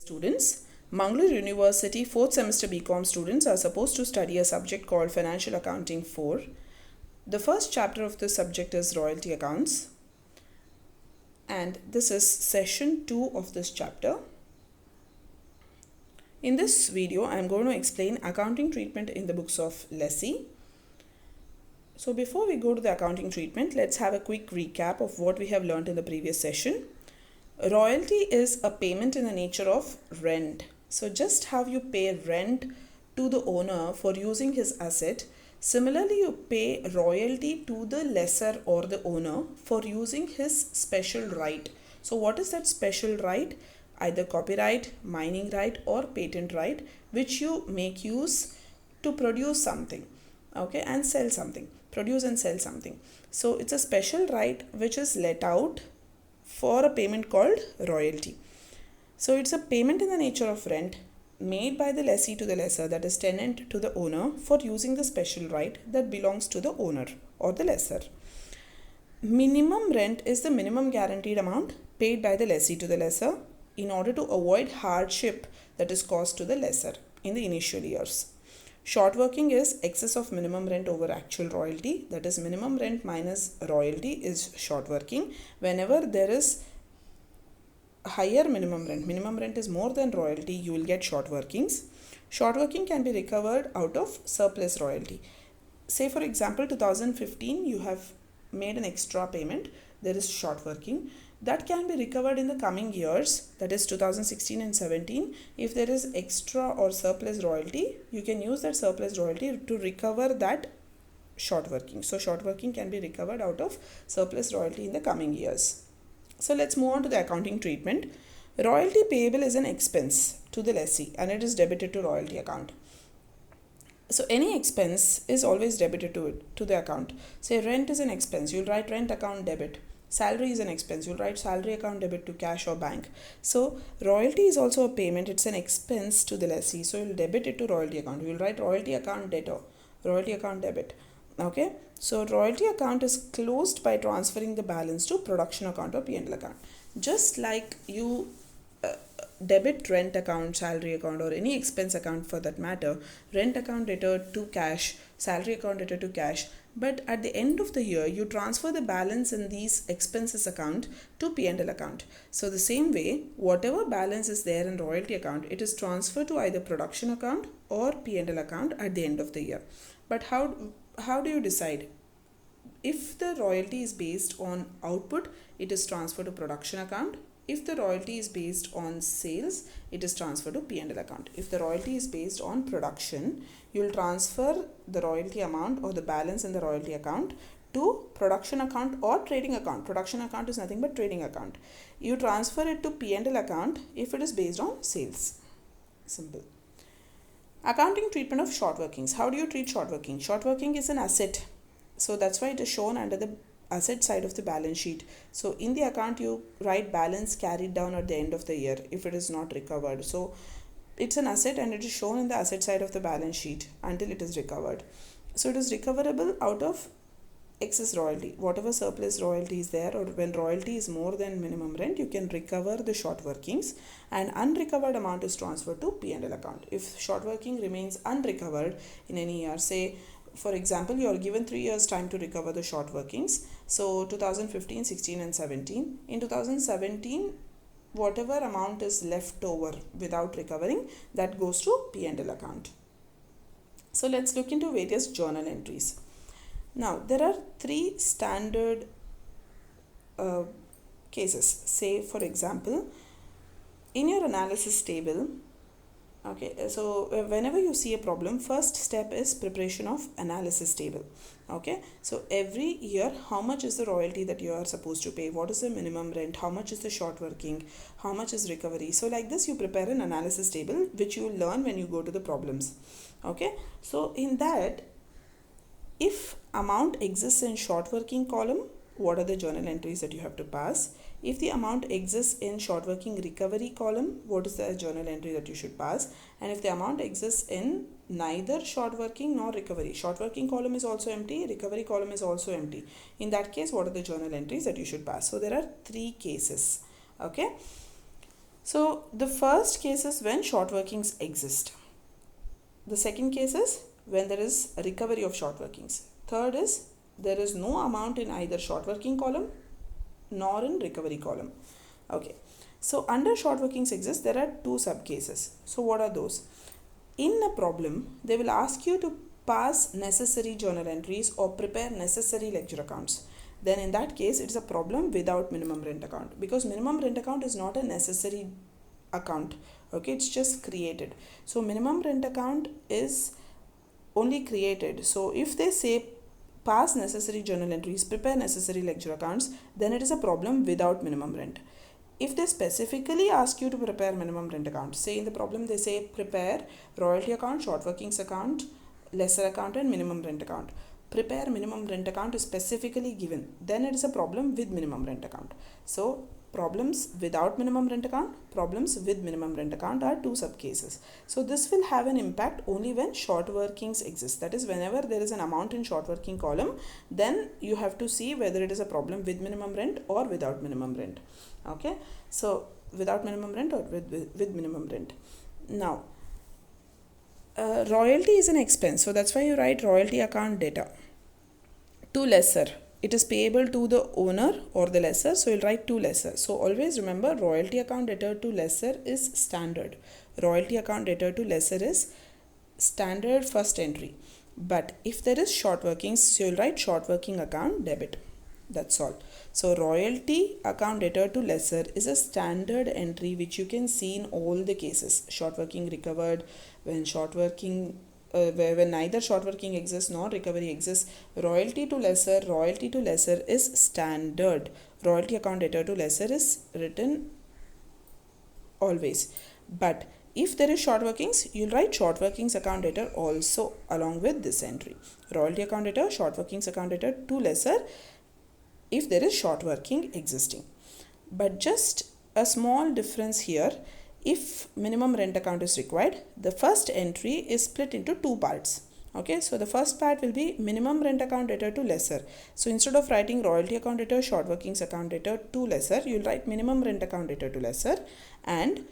Students, Mangalore University 4th semester BCom students are supposed to study a subject called Financial Accounting 4. The first chapter of this subject is Royalty Accounts, and this is session 2 of this chapter. In this video, I am going to explain accounting treatment in the books of lessee. So before we go to the accounting treatment, let's have a quick recap of what we have learned in the previous session. Royalty is a payment in the nature of rent. So just how you pay rent to the owner for using his asset, similarly you pay royalty to the lessor or the owner for using his special right. So what is that special right? Either copyright, mining right or patent right, which you make use to produce something, okay, and sell something, produce and sell something. So it's a special right which is let out for a payment called royalty. So it's a payment in the nature of rent made by the lessee to the lessor, that is tenant to the owner, for using the special right that belongs to the owner or the lessor. Minimum rent is the minimum guaranteed amount paid by the lessee to the lessor in order to avoid hardship that is caused to the lessor in the initial years. Short working is excess of minimum rent over actual royalty, that is minimum rent minus royalty is short working. Whenever there is higher minimum rent is more than royalty, you will get short workings. Short working can be recovered out of surplus royalty. Say for example 2015 you have made an extra payment, there is short working. That can be recovered in the coming years, that is 2016 and 17. If there is extra or surplus royalty, you can use that surplus royalty to recover that short working. So short working can be recovered out of surplus royalty in the coming years. So let's move on to the accounting treatment. Royalty payable is an expense to the lessee and it is debited to royalty account. So any expense is always debited to the account. Say rent is an expense, you'll write rent account debit. Salary is an expense, you'll write salary account debit to cash or bank. So royalty is also a payment, it's an expense to the lessee, so you'll debit it to royalty account. You'll write royalty account debtor, royalty account debit. Okay, so royalty account is closed by transferring the balance to production account or P&L account. Just like you debit rent account, salary account or any expense account for that matter, rent account debtor to cash, salary account debtor to cash, but at the end of the year you transfer the balance in these expenses account to P&L account. So the same way, whatever balance is there in royalty account, it is transferred to either production account or P&L account at the end of the year. But how do you decide? If the royalty is based on output, it is transferred to production account. If the royalty is based on sales, it is transferred to P&L account. If the royalty is based on production, you will transfer the royalty amount or the balance in the royalty account to production account or trading account. Production account is nothing but trading account. You transfer it to P&L account if it is based on sales. Simple. Accounting treatment of short workings. How do you treat short working? Short working is an asset. So that's why it is shown under the asset side of the balance sheet. So in the account you write balance carried down at the end of the year if it is not recovered. So it's an asset and it is shown in the asset side of the balance sheet until it is recovered. So it is recoverable out of excess royalty. Whatever surplus royalty is there, or when royalty is more than minimum rent, you can recover the short workings, and unrecovered amount is transferred to P&L account. If short working remains unrecovered in any year, say for example you are given 3 years time to recover the short workings, so 2015, 16 and 17. In 2017, whatever amount is left over without recovering, that goes to P&L account. So let's look into various journal entries. Now there are 3 standard cases. Say for example, in your analysis table, okay, so whenever you see a problem, first step is preparation of analysis table. Okay, so every year how much is the royalty that you are supposed to pay, what is the minimum rent, how much is the short working, how much is recovery. So like this you prepare an analysis table which you will learn when you go to the problems. Okay, so in that, if amount exists in short working column, what are the journal entries that you have to pass? If the amount exists in short working recovery column, what is the journal entry that you should pass? And if the amount exists in neither short working nor recovery, short working column is also empty, recovery column is also empty, in that case what are the journal entries that you should pass? So there are 3 cases. Okay, So the first case is when short workings exist. The second case is when there is a recovery of short workings. Third is there is no amount in either short working column nor in recovery column. Okay, so under short workings exist, there are two sub cases. So what are those? In a problem, they will ask you to pass necessary journal entries or prepare necessary ledger accounts. Then in that case, it's a problem without minimum rent account, because minimum rent account is not a necessary account. Okay, it's just created. So minimum rent account is only created. So if they say pass necessary journal entries, prepare necessary ledger accounts, then it is a problem without minimum rent. If they specifically ask you to prepare minimum rent account, say in the problem they say prepare royalty account, short workings account, lesser account and minimum rent account. Prepare minimum rent account is specifically given, then it is a problem with minimum rent account. So problems without minimum rent account, problems with minimum rent account are two sub cases. So this will have an impact only when short workings exist. That is, whenever there is an amount in short working column, then you have to see whether it is a problem with minimum rent or without minimum rent. Okay, so without minimum rent or with minimum rent. Now royalty is an expense, so that's why you write royalty account data. To lesser, it is payable to the owner or the lessor, so you'll write to lesser. So always remember, royalty account debtor to lesser is standard. Royalty account debtor to lesser is standard first entry. But if there is short workings, so you'll write short working account debit. That's all. So royalty account debtor to lesser is a standard entry which you can see in all the cases. Short working recovered, when short working when neither short working exists nor recovery exists, royalty to lesser is standard. Royalty account debtor to lesser is written always. But if there is short workings, you'll write short workings account debtor also along with this entry. Royalty account debtor, short workings account debtor to lesser if there is short working existing. But just a small difference here. If minimum rent account is required, the first entry is split into two parts. Okay, so the first part will be minimum rent account debtor to lesser. So instead of writing royalty account debtor, short workings account debtor to lesser, you'll write minimum rent account debtor to lesser, and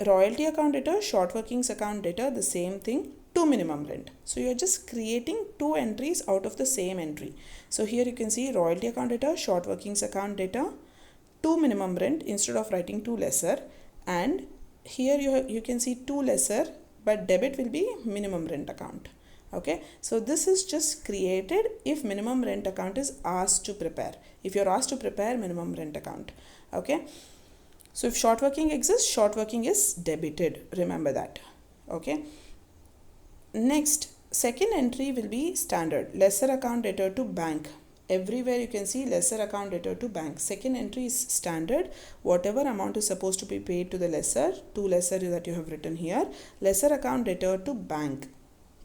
royalty account debtor, short workings account debtor, the same thing, to minimum rent. So you're just creating two entries out of the same entry. So here you can see royalty account debtor, short workings account debtor to minimum rent instead of writing to lesser, and here you can see to lesser, but debit will be minimum rent account. Okay, so this is just created if minimum rent account is asked to prepare. If you're asked to prepare minimum rent account. Okay, so if short working exists, short working is debited. Remember that. Okay. Next, second entry will be standard. Lesser account debtor to bank. Everywhere you can see lesser account debtor to bank. Second entry is standard. Whatever amount is supposed to be paid to the lesser, to lesser that you have written here, lesser account debtor to bank.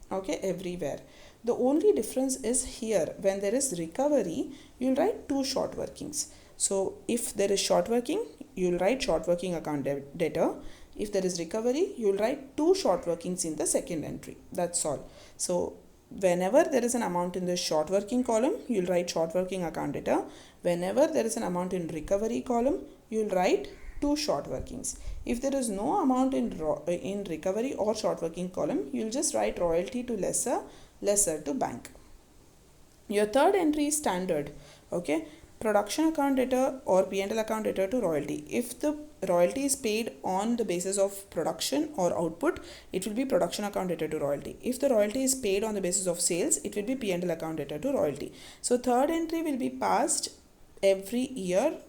Okay, everywhere. The only difference is here, when there is recovery, you'll write two short workings. So if there is short working, you'll write short working account debtor. If there is recovery, you'll write two short workings in the second entry. That's all. So whenever there is an amount in the short working column, you'll write short working account debtor. Whenever there is an amount in recovery column, you'll write two short workings. If there is no amount in recovery or short working column, you'll just write royalty to lesser to bank. Your third entry is standard. Okay, production account debtor or P&L account debtor to royalty. If the royalty is paid on the basis of production or output, it will be production account debtor to royalty. If the royalty is paid on the basis of sales, it will be P&L account debtor to royalty. So third entry will be passed every year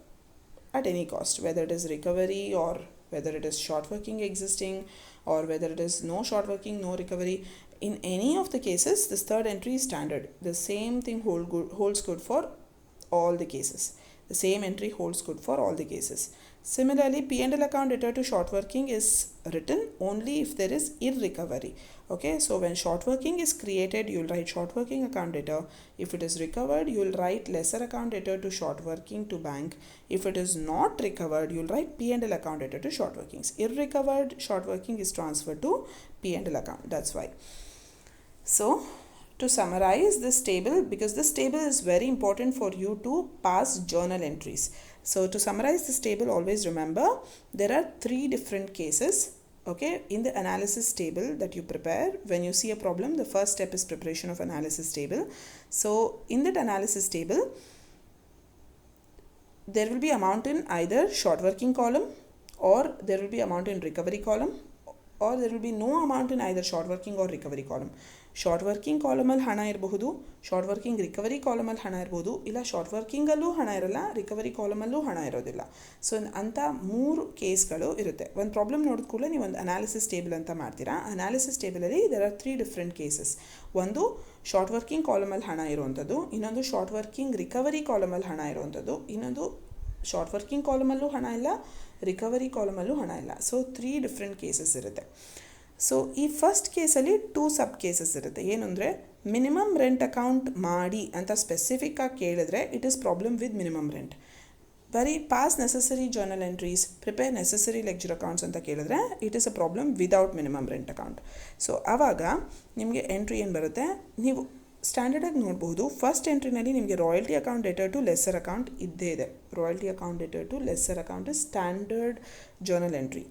at any cost, whether it is recovery or whether it is short working existing or whether it is no short working, no recovery. In any of the cases, this third entry is standard. The same thing holds good for all the cases. The same entry holds good for all the cases. Similarly, P&L account debtor to short working is written only if there is irrecovery. Okay, so when short working is created, you'll write short working account debtor. If it is recovered, you'll write lesser account debtor to short working to bank. If it is not recovered, you'll write P&L account debtor to short workings. Irrecovered short working is transferred to P&L account. That's why. So to summarize this table, because this table is very important for you to pass journal entries. So to summarize this table, always remember there are 3 different cases. Okay, in the analysis table that you prepare when you see a problem, the first step is preparation of analysis table. So in that analysis table, there will be amount in either short working column, or there will be amount in recovery column, or there will be no amount in either short working or recovery column. Short working ಕಾಲಮಲ್ಲಿ ಹಣ ಇರಬಹುದು, short working recovery ಕಾಲಮಲ್ಲಿ ಹಣ ಇರ್ಬೋದು, ಇಲ್ಲ short ವರ್ಕಿಂಗಲ್ಲೂ ಹಣ ಇರಲ್ಲ, recovery ಕಾಲಮಲ್ಲೂ ಹಣ ಇರೋದಿಲ್ಲ. ಸೊ ಅಂಥ 3 ಕೇಸ್ಗಳು ಇರುತ್ತೆ. ಒಂದು ಪ್ರಾಬ್ಲಮ್ ನೋಡಿದ ಕೂಡಲೇ ನೀವು ಒಂದು ಅನಾಲಿಸಿಸ್ ಟೇಬಲ್ ಅಂತ ಮಾಡ್ತೀರಾ. ಅನಾಲಿಸಿಸ್ ಟೇಬಲಲ್ಲಿ ದೇರ್ ಆರ್ 3 ಡಿಫ್ರೆಂಟ್ ಕೇಸಸ್. ಒಂದು ಶಾರ್ಟ್ ವರ್ಕಿಂಗ್ ಕಾಲಮಲ್ಲಿ ಹಣ ಇರುವಂಥದ್ದು, ಇನ್ನೊಂದು ಶಾರ್ಟ್ ವರ್ಕಿಂಗ್ ರಿಕವರಿ ಕಾಲಮಲ್ಲಿ ಹಣ ಇರುವಂಥದ್ದು, ಇನ್ನೊಂದು ಶಾರ್ಟ್ ವರ್ಕಿಂಗ್ ಕಾಲಮಲ್ಲೂ ಹಣ ಇಲ್ಲ, ರಿಕವರಿ ಕಾಲಮಲ್ಲೂ ಹಣ ಇಲ್ಲ. ಸೊ 3 ಡಿಫ್ರೆಂಟ್ ಕೇಸಸ್ ಇರುತ್ತೆ. ಸೊ ಈ ಫಸ್ಟ್ ಕೇಸಲ್ಲಿ 2 ಸಬ್ ಕೇಸಸ್ ಇರುತ್ತೆ. ಏನಂದರೆ ಮಿನಿಮಮ್ ರೆಂಟ್ ಅಕೌಂಟ್ ಮಾಡಿ ಅಂತ ಸ್ಪೆಸಿಫಿಕ್ಕಾಗಿ ಕೇಳಿದ್ರೆ it is problem with minimum rent. ಬರೀ pass necessary journal entries, prepare necessary ledger accounts ಅಂತ ಕೇಳಿದ್ರೆ it is a problem without minimum rent account. So ಆವಾಗ ನಿಮಗೆ ಎಂಟ್ರಿ ಏನು ಬರುತ್ತೆ, ನೀವು ಸ್ಟ್ಯಾಂಡರ್ಡಾಗಿ ನೋಡ್ಬೋದು. ಫಸ್ಟ್ ಎಂಟ್ರಿನಲ್ಲಿ ನಿಮಗೆ royalty account debtor to lessor account ಇದ್ದೇ ಇದೆ. Royalty account debtor to lessor account is standard journal entry.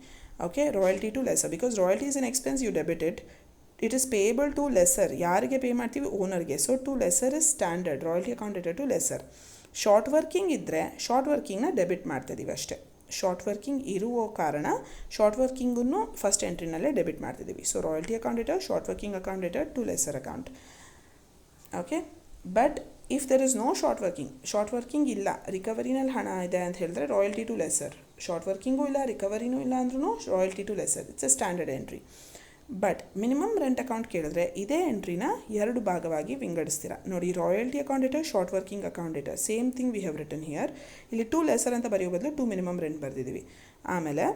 Okay, royalty to lesser, because royalty is an expense you debit it is payable to lesser. ಯಾರಿಗೆ pay ಮಾಡ್ತೀವಿ? ಓನರ್ಗೆ. So to lessor is standard royalty account debtor to lessor. Short working ಇದ್ದರೆ short ವರ್ಕಿಂಗ್ನ debit ಮಾಡ್ತಿದ್ದೀವಿ ಅಷ್ಟೇ. Short working ಇರುವ ಕಾರಣ short ವರ್ಕಿಂಗನ್ನು ಫಸ್ಟ್ ಎಂಟ್ರಿನಲ್ಲೇ ಡೆಬಿಟ್ ಮಾಡ್ತಿದ್ದೀವಿ. So royalty account debtor, short working account debtor to lessor account. Okay, but if there is no short working ಇಲ್ಲ, ರಿಕವರಿನಲ್ಲಿ ಹಣ ಇದೆ ಅಂತ ಹೇಳಿದ್ರೆ ರಾಯಲ್ಟಿ ಟು ಲೆಸರ್. ಶಾರ್ಟ್ ವರ್ಕಿಂಗೂ ಇಲ್ಲ, ರಿಕವರಿನೂ ಇಲ್ಲ ಅಂದ್ರೂ royalty to lessor. It's a standard entry. But minimum rent account ಕೇಳಿದ್ರೆ ಇದೇ ಎಂಟ್ರಿನ 2 ಭಾಗವಾಗಿ ವಿಂಗಡಿಸ್ತೀರಾ. ನೋಡಿ, royalty account debtor, short working account debtor, same thing we have written here. ಇಲ್ಲಿ 2 ಲೆಸರ್ ಅಂತ ಬರೆಯೋ ಬದಲು 2 ಮಿನಿಮಮ್ ರೆಂಟ್ ಬರೆದಿದ್ದೀವಿ. ಆಮೇಲೆ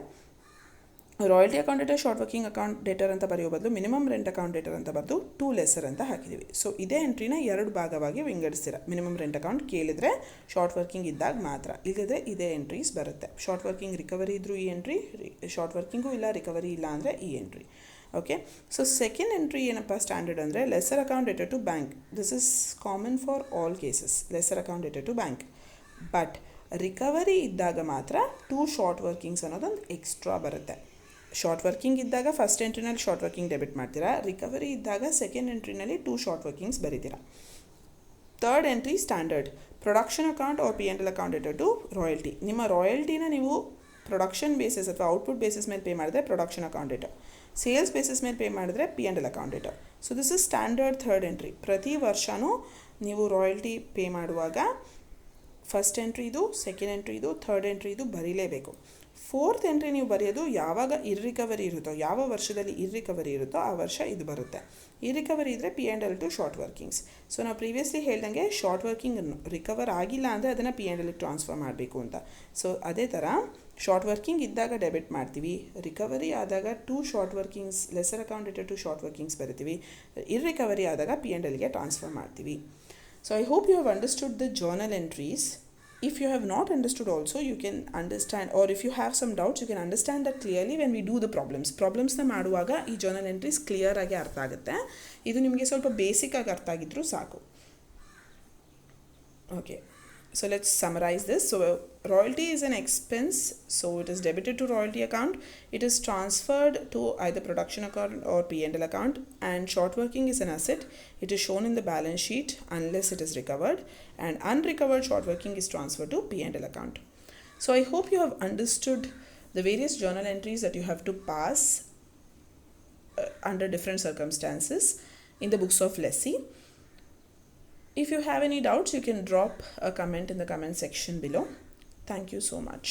royalty account debtor, short working account debtor ಅಂತ ಬರೆಯೋ ಬದಲು ಮಿನಿಮಮ್ ರೆಂಟ್ ಅಕೌಂಟ್ ಡೇಟರ್ ಅಂತ ಬರೆದು 2 ಲೆಸರ್ ಅಂತ ಹಾಕಿದ್ದೀವಿ. ಸೊ ಇದೇ ಎಂಟ್ರಿನ 2 ಭಾಗವಾಗಿ ವಿಂಗಡಿಸ್ತೀರ. ಮಿನಿಮಮ್ ರೆಂಟ್ ಅಕೌಂಟ್ ಕೇಳಿದರೆ ಶಾರ್ಟ್ ವರ್ಕಿಂಗ್ ಇದ್ದಾಗ ಮಾತ್ರ, ಇಲ್ಲದೆ ಇದೇ ಎಂಟ್ರೀಸ್ ಬರುತ್ತೆ. ಶಾರ್ಟ್ ವರ್ಕಿಂಗ್ ರಿಕವರಿ ಇದ್ದರೂ ಈ ಎಂಟ್ರಿ, ಶಾರ್ಟ್ ವರ್ಕಿಂಗು ಇಲ್ಲ, ರಿಕವರಿ ಇಲ್ಲ ಅಂದರೆ ಈ entry. Okay, so second entry ಏನಪ್ಪ ಸ್ಟ್ಯಾಂಡರ್ಡ್ ಅಂದರೆ lessor account debtor to bank. This is common for all cases, lessor account debtor to bank. But recovery ಇದ್ದಾಗ ಮಾತ್ರ 2 ಶಾರ್ಟ್ ವರ್ಕಿಂಗ್ಸ್ ಅನ್ನೋದೊಂದು ಎಕ್ಸ್ಟ್ರಾ ಬರುತ್ತೆ. ಶಾರ್ಟ್ ವರ್ಕಿಂಗ್ ಇದ್ದಾಗ ಫಸ್ಟ್ ಎಂಟ್ರಿನಲ್ಲಿ ಶಾರ್ಟ್ ವರ್ಕಿಂಗ್ ಡೆಬಿಟ್ ಮಾಡ್ತೀರಾ, recovery ಇದ್ದಾಗ ಸೆಕೆಂಡ್ ಎಂಟ್ರಿನಲ್ಲಿ 2 ಶಾರ್ಟ್ ವರ್ಕಿಂಗ್ಸ್ ಬರೀತೀರಾ. Third entry standard production account or P&L account debtor to royalty. ನಿಮ್ಮ ರಾಯಲ್ಟಿನ ನೀವು ಪ್ರೊಡಕ್ಷನ್ ಬೇಸಿಸ್ ಅಥವಾ ಔಟ್ಪುಟ್ ಬೇಸಿಸ್ ಮೇಲೆ ಪೇ ಮಾಡಿದ್ರೆ production account debtor, sales basis ಮೇಲೆ ಪೇ ಮಾಡಿದ್ರೆ P&L account debtor. So this is standard third entry. ಪ್ರತಿ ವರ್ಷವೂ ನೀವು ರಾಯಲ್ಟಿ ಪೇ ಮಾಡುವಾಗ ಫಸ್ಟ್ ಎಂಟ್ರಿ ಇದು, ಸೆಕೆಂಡ್ ಎಂಟ್ರಿ ಇದು, ಥರ್ಡ್ ಎಂಟ್ರಿ ಇದು ಬರೀಲೇಬೇಕು. ಫೋರ್ತ್ ಎಂಟ್ರಿ ನೀವು ಬರೆಯೋದು ಯಾವಾಗ ಇರ್ರಿಕವರಿ ಇರುತ್ತೋ, ಯಾವ ವರ್ಷದಲ್ಲಿ ಇರ್ರಿಕವರಿ ಇರುತ್ತೋ ಆ ವರ್ಷ ಇದು ಬರುತ್ತೆ. ಇರ್ರಿಕವರಿ ಇದ್ದರೆ P&L to short workings. So ನಾವು ಪ್ರೀವಿಯಸ್ಲಿ ಹೇಳ್ದಂಗೆ ಶಾರ್ಟ್ ವರ್ಕಿಂಗ್ ರಿಕವರ್ ಆಗಿಲ್ಲ ಅಂದರೆ ಅದನ್ನು P&Lಗೆ ಟ್ರಾನ್ಸ್ಫರ್ ಮಾಡಬೇಕು ಅಂತ. ಸೊ ಅದೇ ಥರ ಶಾರ್ಟ್ ವರ್ಕಿಂಗ್ ಇದ್ದಾಗ ಡೆಬಿಟ್ ಮಾಡ್ತೀವಿ, ರಿಕವರಿ ಆದಾಗ 2 short workings, lessor account debtor to short workings ಬರಿತೀವಿ, ಇರ್ರಿಕವರಿ ಆದಾಗ P&Lಗೆ ಟ್ರಾನ್ಸ್ಫರ್ ಮಾಡ್ತೀವಿ. So I hope you have understood the journal entries. If you have not understood also, you can understand, or if you have some doubts, you can understand that clearly when we do the problemsನ ಮಾಡುವಾಗ ಈ journal entries clear ಆಗಿ ಅರ್ಥ ಆಗುತ್ತೆ. ಇದು ನಿಮಗೆ ಸ್ವಲ್ಪ basic ಆಗಿ ಅರ್ಥ ಆಗಿದ್ರೂ ಸಾಕು. Okay, so let's summarize this. So royalty is an expense, so it is debited to royalty account. It is transferred to either production account or P&L account, and short working is an asset. It is shown in the balance sheet unless it is recovered, and unrecovered short working is transferred to P&L account. So I hope you have understood the various journal entries that you have to pass under different circumstances in the books of Lessee. If you have any doubts, you can drop a comment in the comment section below. Thank you so much.